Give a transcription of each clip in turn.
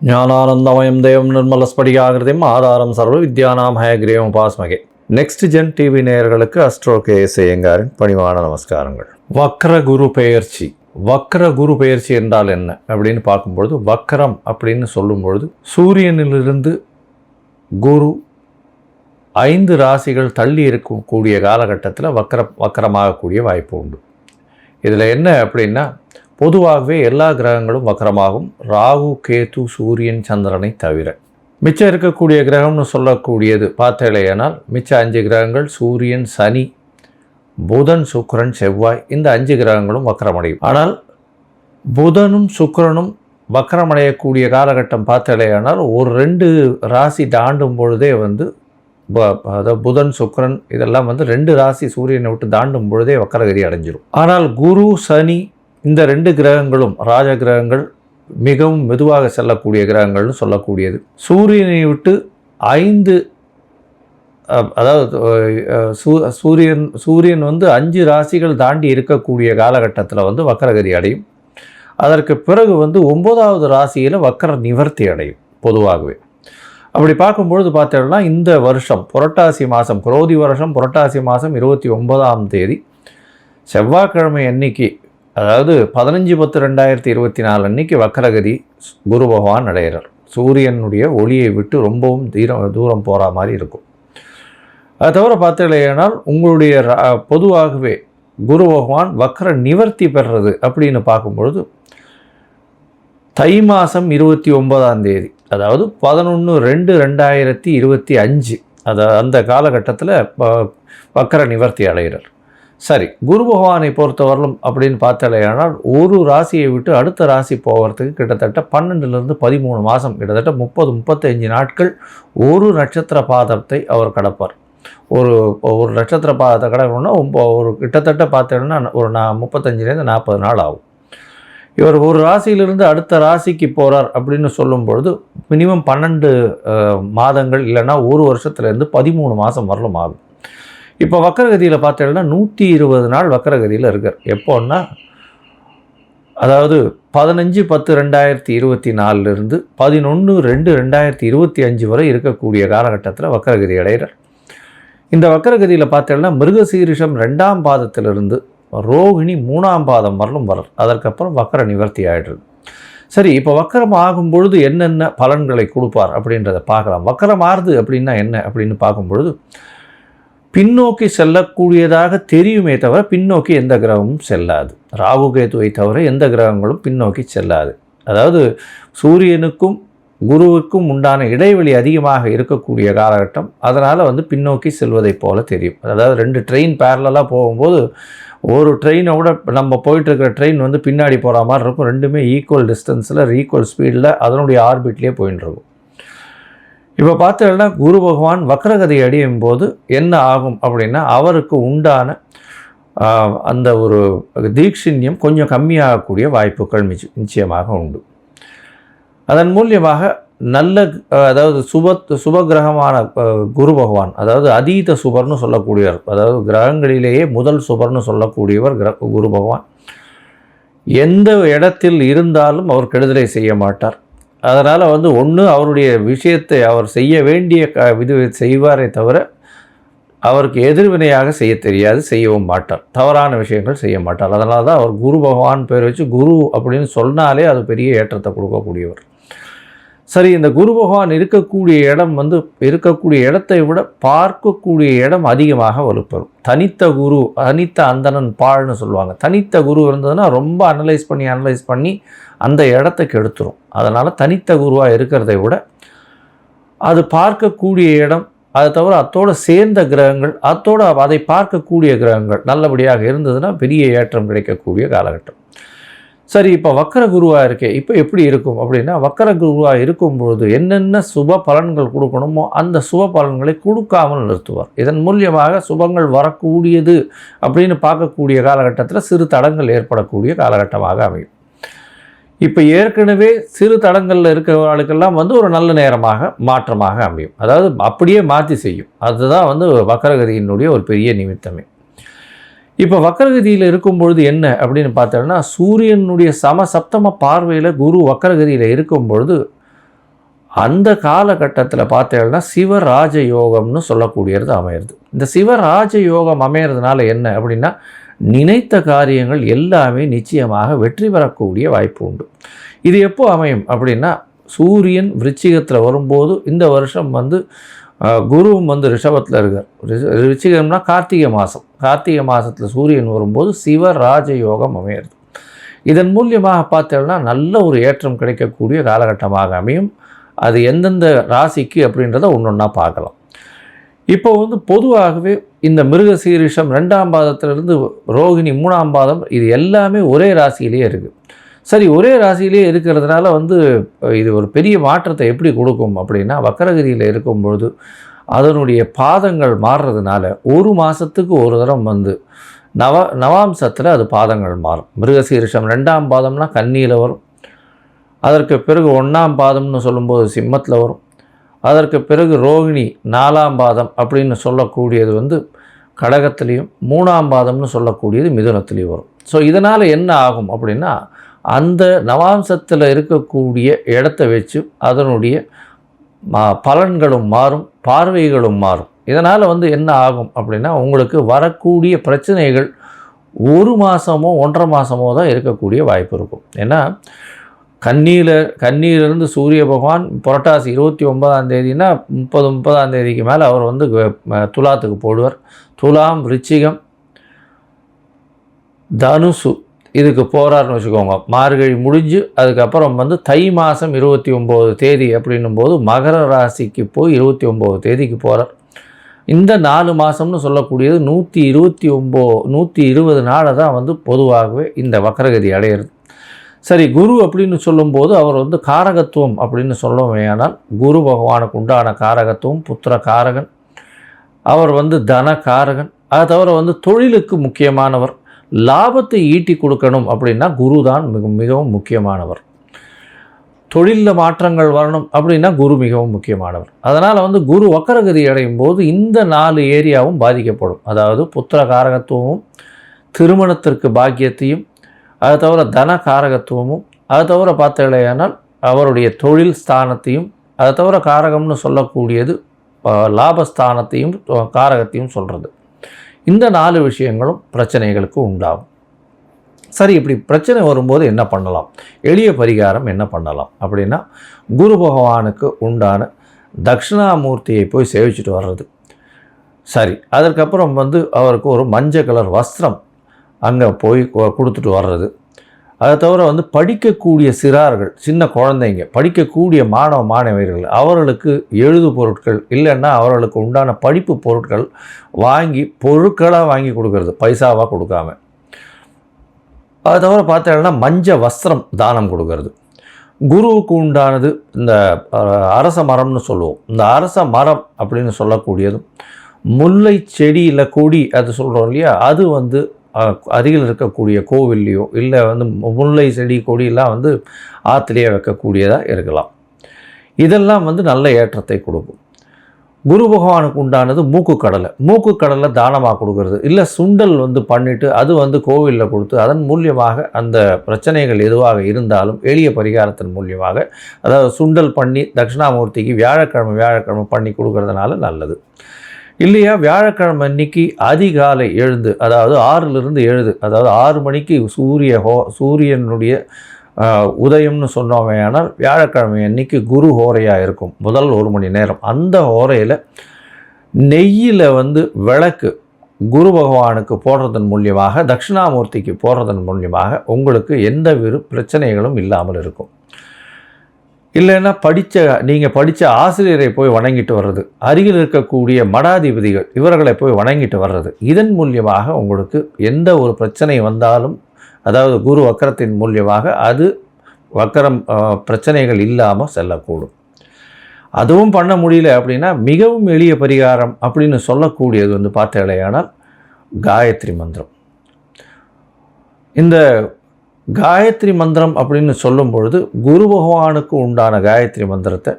ஞானானந்தமயம் தேவம் நிர்மலஸ்படிகாகிருதிம் ஆதாரம் சர்வ வித்யானாம் ஹயக்ரீவம் உபாஸ்மகே. நெக்ஸ்ட் ஜென் டிவி நேயர்களுக்கு அஸ்ட்ரோ கேஎஸ் ஐயங்காரின் பணிவான நமஸ்காரங்கள். வக்ர குரு பெயர்ச்சி. வக்ர குரு பெயர்ச்சி என்றால் என்ன அப்படின்னு பார்க்கும்பொழுது, வக்ரம் அப்படின்னு சொல்லும்பொழுது சூரியனிலிருந்து குரு 5 ராசிகள் தள்ளி இருக்கக்கூடிய காலகட்டத்தில் வக்கரமாகக்கூடிய வாய்ப்பு உண்டு. இதில் என்ன அப்படின்னா, பொதுவாகவே எல்லா கிரகங்களும் வக்கரமாகும், ராகு கேது சூரியன் சந்திரனை தவிர. மிச்சம் இருக்கக்கூடிய கிரகம்னு சொல்லக்கூடியது பார்த்தேலையானால் மிச்சம் 5 கிரகங்கள் சூரியன் சனி புதன் சுக்கிரன் செவ்வாய், இந்த 5 கிரகங்களும் வக்கரமடையும். ஆனால் புதனும் சுக்கிரனும் வக்கரமடையக்கூடிய காலகட்டம் பார்த்தேலையானால் ஒரு 2 ராசி தாண்டும் பொழுதே அதாவது புதன் சுக்கிரன் இதெல்லாம் 2 ராசி சூரியனை விட்டு தாண்டும் பொழுதே வக்கரகதி அடைஞ்சிடும். ஆனால் குரு சனி இந்த 2 கிரகங்களும் ராஜ கிரகங்கள், மிகவும் மெதுவாக செல்லக்கூடிய கிரகங்கள்னு சொல்லக்கூடியது. சூரியனை விட்டு 5 அதாவது சூரியன் 5 ராசிகள் தாண்டி இருக்கக்கூடிய காலகட்டத்தில் வக்கரகதி அடையும். அதற்கு பிறகு 9வது ராசியில் வக்கர நிவர்த்தி அடையும். பொதுவாகவே அப்படி பார்க்கும்பொழுது பார்த்தோம்னா, இந்த வருஷம் புரட்டாசி மாதம், குரோதி வருஷம் புரட்டாசி மாதம் 29ஆம் தேதி செவ்வாய்க்கிழமை அன்னைக்கு, அதாவது 15/10/2024 அன்னைக்கு வக்கரகதி குரு பகவான் அடைகிறார். சூரியனுடைய ஒளியை விட்டு ரொம்பவும் தூரம் போகிற மாதிரி இருக்கும். அது தவிர பார்த்தீங்கன்னா, உங்களுடைய பொதுவாகவே குரு பகவான் வக்கர நிவர்த்தி பெறுறது அப்படின்னு பார்க்கும்பொழுது தை மாதம் 29ஆம் தேதி, அதாவது 11/2/2025 அந்த காலகட்டத்தில் வக்கர நிவர்த்தி அடைகிறார். சரி, குரு பகவானை பொறுத்தவரையிலும் அப்படின்னு பார்த்தாலேயானால் ஒரு ராசியை விட்டு அடுத்த ராசி போகிறதுக்கு கிட்டத்தட்ட 12லிருந்து 13 மாதம், கிட்டத்தட்ட 30-35 நாட்கள் ஒரு நட்சத்திர பாதத்தை அவர் கடப்பார். ஒரு நட்சத்திர பாதத்தை கடக்கணும்னா ஒரு கிட்டத்தட்ட பார்த்தோன்னா ஒரு 35லேருந்து 40 நாள் ஆகும். இவர் ஒரு ராசியிலிருந்து அடுத்த ராசிக்கு போகிறார் அப்படின்னு சொல்லும்பொழுது மினிமம் 12 மாதங்கள் இல்லைன்னா ஒரு வருஷத்துலேருந்து 13 மாதம் வரலும் ஆகும். இப்போ வக்கரகதியில் பார்த்தீங்கன்னா 120 நாள் வக்கரகதியில் இருக்கார். எப்போன்னா, அதாவது 15/10/2024 11/2/2025 வரை இருக்கக்கூடிய காலகட்டத்தில் வக்கரகதி அடைகிறார். இந்த வக்கரகதியில் பார்த்தீங்கன்னா மிருகசீரிஷம் 2ஆம் பாதத்திலிருந்து ரோகிணி 3ஆம் பாதம் வரலும் வரார். அதற்கப்புறம் வக்கர நிவர்த்தி ஆகிடுறது. சரி, இப்போ வக்கரம் ஆகும்பொழுது என்னென்ன பலன்களை கொடுப்பார் அப்படின்றத பார்க்கலாம். வக்கரம் ஆறுது அப்படின்னா என்ன அப்படின்னு பார்க்கும்பொழுது, பின்னோக்கி செல்லக்கூடியதாக தெரியுமே தவிர பின்னோக்கி எந்த கிரகமும் செல்லாது. ராகு கேதுவை தவிர எந்த கிரகங்களும் பின்னோக்கி செல்லாது. அதாவது சூரியனுக்கும் குருவுக்கும் உண்டான இடைவெளி அதிகமாக இருக்கக்கூடிய காலகட்டம். அதனால் பின்னோக்கி செல்வதை போல தெரியும். அதாவது 2 ட்ரெயின் பேரலாக போகும்போது ஒரு ட்ரெயினை விட நம்ம போயிட்டுருக்கிற ட்ரெயின் பின்னாடி போகிற மாதிரி இருக்கும். ரெண்டுமே ஈக்குவல் டிஸ்டன்ஸில் ஈக்குவல் ஸ்பீடில் அதனுடைய ஆர்பிட்லேயே போயின்னு இருக்கும். இப்போ பார்த்தோம்னா குரு பகவான் வக்கரகதி அடையும் போது என்ன ஆகும் அப்படின்னா, அவருக்கு உண்டான அந்த ஒரு தீட்சிண்யம் கொஞ்சம் கம்மியாகக்கூடிய வாய்ப்புகள் நிச்சயமாக உண்டு. அதன் மூலியமாக நல்ல, அதாவது சுபகிரகமான குரு பகவான், அதாவது அதீத சுபர்னு சொல்லக்கூடியவர், அதாவது கிரகங்களிலேயே முதல் சுபர்னு சொல்லக்கூடியவர் குரு பகவான். எந்த இடத்தில் இருந்தாலும் அவர் கெடுதலை செய்ய மாட்டார். அதனால் ஒன்று அவருடைய விஷயத்தை அவர் செய்ய வேண்டிய செய்வாரே தவிர அவருக்கு எதிர்வினையாக செய்ய தெரியாது, செய்யவும் மாட்டார். தவறான விஷயங்கள் செய்ய மாட்டார். அதனால தான் அவர் குரு பகவான் பேர் வச்சு குரு அப்படின்னு சொன்னாலே அது பெரிய ஏற்றத்தை கொடுக்கக்கூடியவர். சரி, இந்த குரு பகவான் இருக்கக்கூடிய இடம் இருக்கக்கூடிய இடத்தை விட பார்க்கக்கூடிய இடம் அதிகமாக வலுப்பெறும். தனித்த குரு, தனித்த அந்தணன் பாழ்னு சொல்லுவாங்க. தனித்த குரு இருந்ததுன்னா ரொம்ப அனலைஸ் பண்ணி அந்த இடத்துக்கு எடுத்துரும். அதனால் தனித்த குருவாக இருக்கிறதை விட அது பார்க்கக்கூடிய இடம், அதை தவிர அத்தோடு சேர்ந்த கிரகங்கள், அதை பார்க்கக்கூடிய கிரகங்கள் நல்லபடியாக இருந்ததுன்னா பெரிய ஏற்றம் கிடைக்கக்கூடிய காலகட்டம். சரி, இப்போ வக்கர குருவாக இருக்கே, இப்போ எப்படி இருக்கும் அப்படின்னா, வக்கர குருவாக இருக்கும்பொழுது என்னென்ன சுப பலன்கள் கொடுக்கணுமோ அந்த சுப பலன்களை கொடுக்காமல் நிறுத்துவார். இதன் மூலியமாக சுபங்கள் வரக்கூடியது அப்படின்னு பார்க்கக்கூடிய காலகட்டத்தில் சிறு தடங்கள் ஏற்படக்கூடிய காலகட்டமாக அமையும். இப்போ ஏற்கனவே சிறு தடங்களில் இருக்கிறவர்களுக்கெல்லாம் ஒரு நல்ல நேரமாக மாற்றமாக அமையும். அதாவது அப்படியே மாற்றி செய்யும். அதுதான் வக்கரகதியினுடைய ஒரு பெரிய நிமித்தமே. இப்போ வக்கரகதியில் இருக்கும் பொழுது என்ன அப்படின்னு பார்த்தோம்னா, சூரியனுடைய சப்தம பார்வையில் குரு வக்கரகதியில் இருக்கும் பொழுது அந்த காலகட்டத்தில் பார்த்தீங்கன்னா சிவராஜ யோகம்னு சொல்லக்கூடியது அமையிறது. இந்த சிவராஜ யோகம் அமையிறதுனால என்ன அப்படின்னா, நினைத்த காரியங்கள் எல்லாமே நிச்சயமாக வெற்றி பெறக்கூடிய வாய்ப்பு உண்டு. இது எப்போ அமையும் அப்படின்னா, சூரியன் விருச்சிகத்தில் வரும்போது இந்த வருஷம் குருவும் ரிஷபத்தில் இருக்கார். விருச்சிகம்னா கார்த்திகை மாதம். கார்த்திகை மாதத்தில் சூரியன் வரும்போது சிவராஜ யோகம் அமையிறது. இதன் மூலியமாக பார்த்தோம்னா நல்ல ஒரு ஏற்றம் கிடைக்கக்கூடிய காலகட்டமாக அமையும். அது எந்தெந்த ராசிக்கு அப்படின்றத ஒன்றொன்னா பார்க்கலாம். இப்போ பொதுவாகவே இந்த மிருகசீரிஷம் 2ஆம் பாதத்திலிருந்து ரோகிணி 3ஆம் பாதம் இது எல்லாமே ஒரே ராசியிலேயே இருக்குது. சரி, ஒரே ராசியிலே இருக்கிறதுனால இது ஒரு பெரிய மாற்றத்தை எப்படி கொடுக்கும் அப்படின்னா, வக்கரகதியில் இருக்கும்பொழுது அதனுடைய பாதங்கள் மாறுறதுனால ஒரு மாதத்துக்கு ஒரு தரம் நவாம்சத்தில் அது பாதங்கள் மாறும். மிருகசீரிஷம் 2ஆம் பாதம்னா கன்னியில் வரும். அதற்கு பிறகு 1ஆம் பாதம்னு சொல்லும்போது சிம்மத்தில் வரும். அதற்கு பிறகு ரோகிணி 4ஆம் பாதம் அப்படின்னு சொல்லக்கூடியது கடகத்திலையும், 3ஆம் பாதம்னு சொல்லக்கூடியது மிதுனத்திலையும் வரும். ஸோ இதனால் என்ன ஆகும் அப்படின்னா, அந்த நவாம்சத்தில் இருக்கக்கூடிய இடத்த வச்சு அதனுடைய பலன்களும் மாறும், பார்வைகளும் மாறும். இதனால் என்ன ஆகும் அப்படின்னா, உங்களுக்கு வரக்கூடிய பிரச்சனைகள் ஒரு மாதமோ 1.5 மாதமோ தான் இருக்கக்கூடிய வாய்ப்பு இருக்கும். ஏன்னா கன்னியிலிருந்து சூரிய பகவான் புரட்டாசி 29ஆம் தேதினா 30ஆம் தேதிக்கு மேலே அவர் துலாத்துக்கு போடுவார். துலாம், விருச்சிகம், தனுசு இதுக்கு போகிறாருன்னு வச்சுக்கோங்க. மார்கழி முடிஞ்சு அதுக்கப்புறம் தை மாதம் 29 தேதி அப்படின்னும் போது மகர ராசிக்கு போய் 29 தேதிக்கு போகிறார். இந்த 4 மாதம்னு சொல்லக்கூடியது 120 நாளை தான் பொதுவாகவே இந்த வக்கரகதி அடையிறது. சரி, குரு அப்படின்னு சொல்லும்போது அவர் காரகத்துவம் அப்படின்னு சொல்லுவேனால் குரு பகவானுக்கு உண்டான காரகத்துவம் புத்திர காரகன். அவர் தன காரகன். அதை தவிர தொழிலுக்கு முக்கியமானவர். லாபத்தை ஈட்டி கொடுக்கணும் அப்படின்னா குரு தான் மிகவும் முக்கியமானவர். தொழிலில் மாற்றங்கள் வரணும் அப்படின்னா குரு மிகவும் முக்கியமானவர். அதனால் குரு வக்கரகதி அடையும் போது இந்த 4 ஏரியாவும் பாதிக்கப்படும். அதாவது புத்திர காரகத்துவமும், திருமணத்திற்கு பாக்கியத்தையும், அதை தவிர தன காரகத்துவமும், அதை தவிர பார்த்தீங்களேனால் அவருடைய தொழில் ஸ்தானத்தையும், அதை தவிர காரகம்னு சொல்லக்கூடியது லாபஸ்தானத்தையும் காரகத்தையும் சொல்கிறது. இந்த 4 விஷயங்களும் பிரச்சனைகளுக்கு உண்டாகும். சரி, இப்படி பிரச்சனை வரும்போது என்ன பண்ணலாம்? எளிய பரிகாரம் என்ன பண்ணலாம் அப்படின்னா, குரு பகவானுக்கு உண்டான தட்சிணாமூர்த்தியை போய் சேவிச்சுட்டு வர்றது. சரி, அதற்கப்புறம் அவருக்கு ஒரு மஞ்சள் கலர் வஸ்திரம் அங்கே போய் கொடுத்துட்டு வர்றது. அதை தவிர படிக்கக்கூடிய சிறார்கள், சின்ன குழந்தைங்க, படிக்கக்கூடிய மாணவர்கள் அவர்களுக்கு எழுது பொருட்கள் இல்லைன்னா அவர்களுக்கு உண்டான படிப்பு பொருட்கள் பொருட்களாக வாங்கி கொடுக்கறது, பைசாவாக கொடுக்காம. அதை தவிர பார்த்தீங்கன்னா மஞ்சள் வஸ்திரம் தானம் கொடுக்கறது. குருவுக்கு உண்டானது இந்த அரச மரம்னு சொல்லுவோம். இந்த அரச மரம் அப்படின்னு சொல்லக்கூடியது முல்லை செடி இல்லை கொடி அது சொல்கிறோம் இல்லையா, அது அருகில் இருக்கக்கூடிய கோவில்லையோ இல்லை முல்லை செடி கொடியெல்லாம் ஆற்றுலையே வைக்கக்கூடியதாக இருக்கலாம். இதெல்லாம் நல்ல ஏற்றத்தை கொடுக்கும். குரு பகவானுக்கு உண்டானது மூக்கு கடலை தானமாக கொடுக்கறது. இல்லை சுண்டல் பண்ணிவிட்டு அது கோவிலில் கொடுத்து அதன் மூலியமாக அந்த பிரச்சனைகள் எதுவாக இருந்தாலும் எளிய பரிகாரத்தின் மூலியமாக, அதாவது சுண்டல் பண்ணி தட்சிணாமூர்த்திக்கு வியாழக்கிழமை பண்ணி கொடுக்கறதுனால நல்லது. இல்லையா, வியாழக்கிழமை அன்னைக்கு அதிகாலை எழுந்து, அதாவது 6லிருந்து 7, அதாவது 6 மணிக்கு சூரியனுடைய உதயம்னு சொன்னோமே. ஆனால் வியாழக்கிழமை அன்னைக்கு குரு ஹோரையாக இருக்கும். முதல் 1 மணி நேரம் அந்த ஹோரையில் நெய்யில் விளக்கு குரு பகவானுக்கு போடுறதன் மூலியமாக, தட்சிணாமூர்த்திக்கு போடுறதன் மூலியமாக உங்களுக்கு எந்தவித பிரச்சனைகளும் இல்லாமல் இருக்கும். இல்லைன்னா நீங்கள் படித்த ஆசிரியரை போய் வணங்கிட்டு வர்றது, அருகில் இருக்கக்கூடிய மடாதிபதிகள் இவர்களை போய் வணங்கிட்டு வர்றது, இதன் மூலியமாக உங்களுக்கு எந்த ஒரு பிரச்சனை வந்தாலும், அதாவது குரு வக்கரத்தின் மூலியமாக அது வக்கரம் பிரச்சனைகள் இல்லாமல் செல்லக்கூடும். அதுவும் பண்ண முடியல அப்படின்னா மிகவும் எளிய பரிகாரம் அப்படின்னு சொல்லக்கூடியது பார்த்தேலையானால் காயத்ரி மந்திரம். இந்த காயத்ரி மந்திரம் அப்படின்னு சொல்லும் பொழுது குரு பகவானுக்கு உண்டான காயத்ரி மந்திரத்தை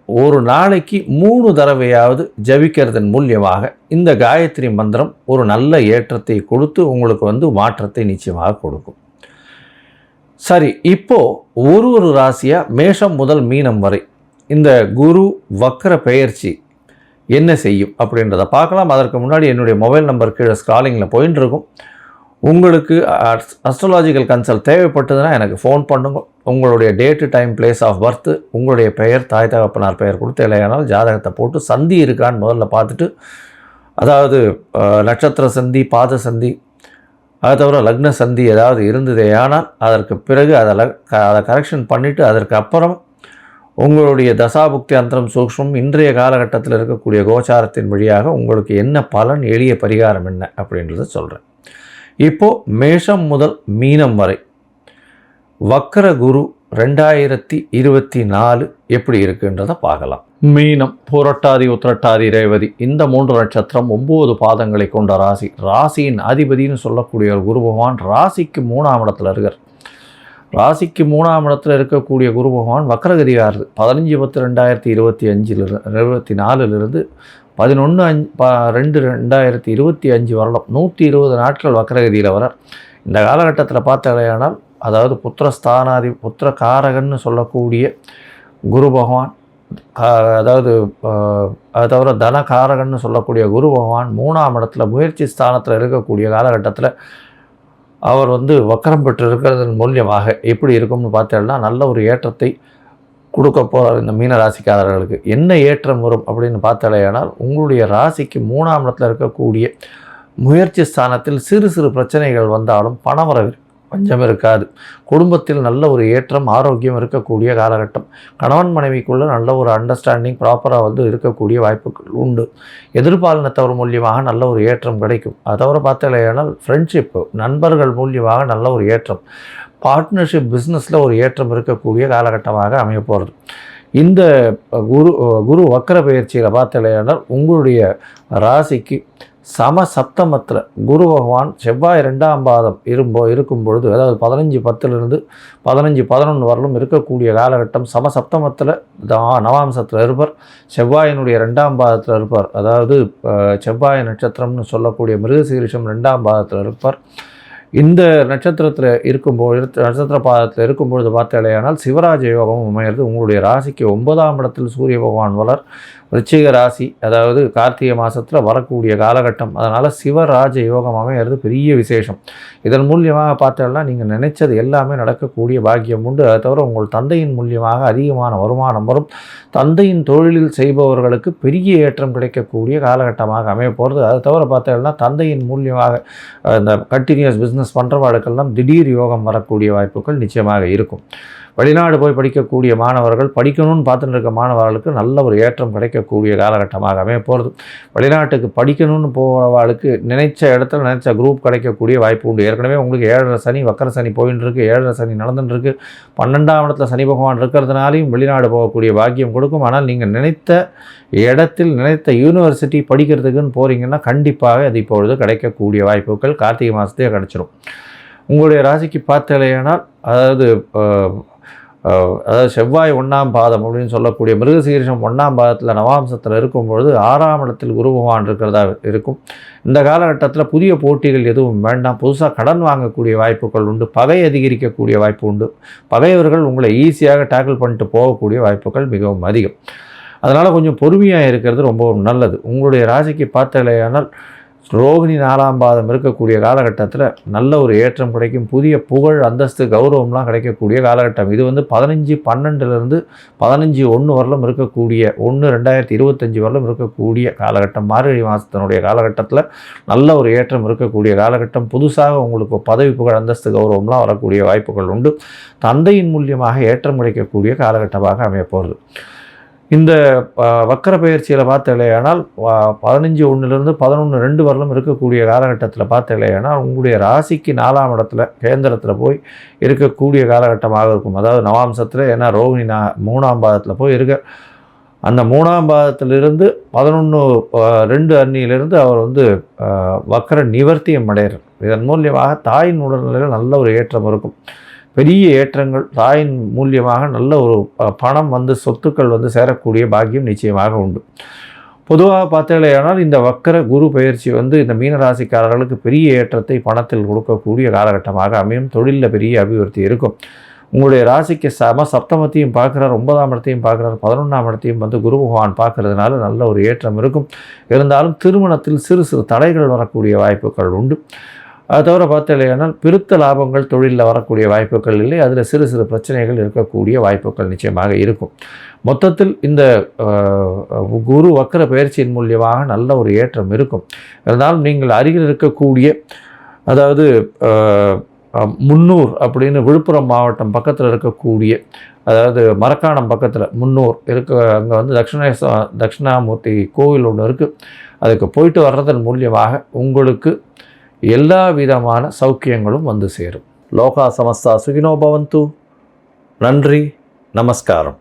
ஒரு நாளைக்கு 3 தடவையாவது ஜபிக்கிறதன் மூலியமாக இந்த காயத்ரி மந்திரம் ஒரு நல்ல ஏற்றத்தை கொடுத்து உங்களுக்கு மாற்றத்தை நிச்சயமாக கொடுக்கும். சரி, இப்போது ஒரு ராசியாக மேஷம் முதல் மீனம் வரை இந்த குரு வக்கர பெயர்ச்சி என்ன செய்யும் அப்படின்றத பார்க்கலாம். அதற்கு முன்னாடி என்னுடைய மொபைல் நம்பர் கீழே ஸ்க்ராலிங்கில் போயின்னு இருக்கும். உங்களுக்கு அஸ்ட்ராலாஜிக்கல் கன்சல்ட் தேவைப்பட்டதுன்னா எனக்கு ஃபோன் பண்ணுங்க. உங்களுடைய date, time, place of birth, உங்களுடைய பெயர், தாய் தகப்பனார் பெயர் கொடுத்து இல்லையானால் ஜாதகத்தை போட்டு சந்தி இருக்கான்னு முதல்ல பார்த்துட்டு, அதாவது நட்சத்திர சந்தி, பாத சந்தி, அதை தவிர லக்ன சந்தி ஏதாவது இருந்ததே ஆனால் அதற்கு பிறகு அதை கரெக்ஷன் பண்ணிவிட்டு அதற்கு அப்புறம் உங்களுடைய தசாபுக்தி அந்தரம் சூக்ஷ்மம் இன்றைய காலகட்டத்தில் இருக்கக்கூடிய கோச்சாரத்தின் வழியாக உங்களுக்கு என்ன பலன், எளிய பரிகாரம் என்ன அப்படின்றத சொல்கிறேன். இப்போது மேஷம் முதல் மீனம் வரை வக்கர குரு 2024 எப்படி இருக்குன்றதை பார்க்கலாம். மீனம், புரட்டாதி, உத்திரட்டாதி, ரேவதி இந்த 3 நட்சத்திரம் 9 பாதங்களை கொண்ட ராசி. ராசியின் அதிபதினு சொல்லக்கூடிய ஒரு குரு பகவான் ராசிக்கு 3ஆம் இடத்துல இருக்கார். ராசிக்கு 3ஆம் இடத்துல இருக்கக்கூடிய குரு பகவான் வக்கரகதியாருது 15/10/2025 11/2/2025 வரலாம் 120 நாட்கள் வக்கரகதியில் வரார். இந்த காலகட்டத்தில் பார்த்தாலேயானால் அதாவது புத்திரஸ்தானாதி புத்திர காரகன்னு சொல்லக்கூடிய குரு பகவான், அதாவது அது தவிர தனகாரகன்னு சொல்லக்கூடிய குரு பகவான் 3ஆம் இடத்துல முயற்சி ஸ்தானத்தில் இருக்கக்கூடிய காலகட்டத்தில் அவர் வக்கரம் பெற்று இருக்கிறதன் மூலியமாக எப்படி இருக்கும்னு பார்த்தேன்னா நல்ல ஒரு ஏற்றத்தை கொடுக்க போகிறார். இந்த மீன ராசிக்காரர்களுக்கு என்ன ஏற்றம் வரும் அப்படின்னு பார்த்தாலேயானால் உங்களுடைய ராசிக்கு 3ஆம் இடத்துல இருக்கக்கூடிய முயற்சி ஸ்தானத்தில் சிறு சிறு பிரச்சனைகள் வந்தாலும் பணவரவு பஞ்சம் இருக்காது. குடும்பத்தில் நல்ல ஒரு ஏற்றம், ஆரோக்கியம் இருக்கக்கூடிய காலகட்டம். கணவன் மனைவிக்குள்ளே நல்ல ஒரு அண்டர்ஸ்டாண்டிங் ப்ராப்பராக இருக்கக்கூடிய வாய்ப்புகள் உண்டு. எதிர்பாலினத்தவர் மூலியமாக நல்ல ஒரு ஏற்றம் கிடைக்கும். அதை தவிர பார்த்தாலேயானால் ஃப்ரெண்ட்ஷிப்பு, நண்பர்கள் மூலியமாக நல்ல ஒரு ஏற்றம், பார்ட்னர்ஷிப், பிஸ்னஸில் ஒரு ஏற்றம் இருக்கக்கூடிய காலகட்டமாக அமைய போகிறது. இந்த குரு வக்கர பயிற்சியில் பார்த்தாலேயானால் உங்களுடைய ராசிக்கு சமசப்தமத்தில் குரு பகவான் செவ்வாய் 2ஆம் பாதம் இருக்கும் பொழுது, அதாவது 15/10 15/11 வரலும் இருக்கக்கூடிய காலகட்டம் சமசப்தமத்தில் நவாம்சத்தில் இருப்பார். செவ்வாயினுடைய 2ஆம் பாதத்தில் இருப்பார். அதாவது செவ்வாய் நட்சத்திரம்னு சொல்லக்கூடிய மிருகசீரிஷம் 2ஆம் பாதத்தில் இருப்பார். இந்த நட்சத்திரத்தில் இருக்கும்போது, நட்சத்திர பாதத்தில் இருக்கும்பொழுது பார்த்தாலேயானால் சிவராஜ யோகமும் அமையிறது. உங்களுடைய ராசிக்கு 9ஆம் இடத்தில் சூரிய பகவான் வளர். விருச்சிக ராசி, அதாவது கார்த்திகை மாதத்தில் வரக்கூடிய காலகட்டம். அதனால் சிவராஜ யோகம் அமையிறது பெரிய விசேஷம். இதன் மூலியமாக பார்த்தோம்னா நீங்கள் நினைச்சது எல்லாமே நடக்கக்கூடிய பாக்கியம் உண்டு. அதை தவிர உங்கள் தந்தையின் மூலியமாக அதிகமான வருமானம் வரும். தந்தையின் தொழிலில் செய்பவர்களுக்கு பெரிய ஏற்றம் கிடைக்கக்கூடிய காலகட்டமாக அமைய போகிறது. அதை தவிர பார்த்தோம்னா தந்தையின் மூலியமாக இந்த கண்டினியூஸ் பிஸ்னஸ் பண்ணுறவாளுக்கெல்லாம் திடீர் யோகம் வரக்கூடிய வாய்ப்புகள் நிச்சயமாக இருக்கும். வெளிநாடு போய் படிக்கக்கூடிய மாணவர்கள், படிக்கணும்னு பார்த்துட்டு இருக்க மாணவர்களுக்கு நல்ல ஒரு ஏற்றம் கிடைக்கக்கூடிய காலகட்டமாக அமைய போகிறது. வெளிநாட்டுக்கு படிக்கணும்னு போகிறவாளுக்கு நினைச்ச இடத்துல நினைச்ச குரூப் கிடைக்கக்கூடிய வாய்ப்பு உண்டு. ஏற்கனவே உங்களுக்கு 7.5 சனி, வக்கர சனி போயின்னு இருக்கு, 7.5 சனி நடந்துட்டுருக்கு. 12ஆம் இடத்துல சனி பகவான் இருக்கிறதுனாலையும் வெளிநாடு போகக்கூடிய பாக்கியம் கொடுக்கும். ஆனால் நீங்கள் நினைத்த இடத்தில் நினைத்த யூனிவர்சிட்டி படிக்கிறதுக்குன்னு போகிறீங்கன்னா கண்டிப்பாக அது இப்பொழுது கிடைக்கக்கூடிய வாய்ப்புகள் கார்த்திகை மாதத்தையே கிடச்சிரும். உங்களுடைய ராசிக்கு பார்த்தாலேயானால் அதாவது செவ்வாய் 1ஆம் பாதம் அப்படின்னு சொல்லக்கூடிய மிருகசீரிஷம் 1ஆம் பாதத்தில் நவாம்சத்தில் இருக்கும்பொழுது 6ஆம் இடத்தில் குரு பகவான் இருக்கிறதா இருக்கும். இந்த காலகட்டத்தில் புதிய போட்டிகள் எதுவும் வேண்டாம். புதுசாக கடன் வாங்கக்கூடிய வாய்ப்புகள் உண்டு. பகை அதிகரிக்கக்கூடிய வாய்ப்பு உண்டு. பகைவர்கள் உங்களை ஈஸியாக டேக்கிள் பண்ணிட்டு போகக்கூடிய வாய்ப்புகள் மிகவும் அதிகம். அதனால் கொஞ்சம் பொறுமையாக இருக்கிறது ரொம்ப நல்லது. உங்களுடைய ராசிக்கு பார்த்தாலேயானால் ரோகிணி 4ஆம் பாதம் இருக்கக்கூடிய காலகட்டத்தில் நல்ல ஒரு ஏற்றம் கிடைக்கும். புதிய புகழ், அந்தஸ்து, கௌரவம்லாம் கிடைக்கக்கூடிய காலகட்டம். இது 15/12 15/1 வரலும் இருக்கக்கூடிய 1/2025 வரலும் இருக்கக்கூடிய காலகட்டம். மார்கழி மாதத்தினுடைய காலகட்டத்தில் நல்ல ஒரு ஏற்றம் இருக்கக்கூடிய காலகட்டம். புதுசாக உங்களுக்கு பதவி, புகழ், அந்தஸ்து, கௌரவம்லாம் வரக்கூடிய வாய்ப்புகள் உண்டு. தந்தையின் மூலியமாக ஏற்றம் கிடைக்கக்கூடிய காலகட்டமாக அமைய போகிறது. இந்த வக்கர பயிற்சியில் பார்த்தாலேயானால் 15/1 11/2 வரலும் இருக்கக்கூடிய காலகட்டத்தில் பார்த்தாலேயானால் உங்களுடைய ராசிக்கு 4ஆம் இடத்துல கேந்திரத்தில் போய் இருக்கக்கூடிய காலகட்டமாக இருக்கும். அதாவது நவாம்சத்தில், ஏன்னா ரோகிணி 3ஆம் பாதத்தில் போய் இருக்க, அந்த 3ஆம் பாதத்திலிருந்து 11/2 அன்னியிலிருந்து அவர் வக்கர நிவர்த்தியம் அடைகிறார். இதன் மூலியமாக தாயின் உடல்நிலையில் நல்ல ஒரு ஏற்றம் இருக்கும். பெரிய ஏற்றங்கள், தாயின் மூலியமாக நல்ல ஒரு பணம் சொத்துக்கள் சேரக்கூடிய பாக்கியம் நிச்சயமாக உண்டு. பொதுவாக பார்த்தீங்களேயானால் இந்த வக்கர குரு பயிற்சி வந்து இந்த மீனராசிக்காரர்களுக்கு பெரிய ஏற்றத்தை பணத்தில் கொடுக்கக்கூடிய காலகட்டமாக அமையும். தொழிலில் பெரிய அபிவிருத்தி இருக்கும். உங்களுடைய ராசிக்கு சப்தமத்தையும் பார்க்குறார், 9ஆம் இடத்தையும் பார்க்குறார், 11ஆம் இடத்தையும் வந்து குரு பகவான் பார்க்கறதுனால நல்ல ஒரு ஏற்றம் இருக்கும். இருந்தாலும் திருமணத்தில் சிறு சிறு தடைகள் வரக்கூடிய வாய்ப்புகள் உண்டு. அது தவிர பார்த்தீங்கன்னா பெருத்த லாபங்கள் தொழிலில் வரக்கூடிய வாய்ப்புகள் இல்லை. அதில் சிறு சிறு பிரச்சனைகள் இருக்கக்கூடிய வாய்ப்புகள் நிச்சயமாக இருக்கும். மொத்தத்தில் இந்த குரு வக்கர பயிற்சியின் மூலியமாக நல்ல ஒரு ஏற்றம் இருக்கும். இருந்தாலும் நீங்கள் அருகில் இருக்கக்கூடிய, அதாவது முன்னூர் அப்படின்னு விழுப்புரம் மாவட்டம் பக்கத்தில் இருக்கக்கூடிய, அதாவது மரக்காணம் பக்கத்தில் முன்னூர் அங்கே வந்து தட்சிணாமூர்த்தி கோவில் ஒன்று இருக்குது. அதுக்கு போயிட்டு வர்றதன் மூலியமாக உங்களுக்கு எல்லா விதமான சௌக்கியங்களும் வந்து சேரும். லோகா சமஸ்தா சுகினோ பவந்து. நன்றி, நமஸ்காரம்.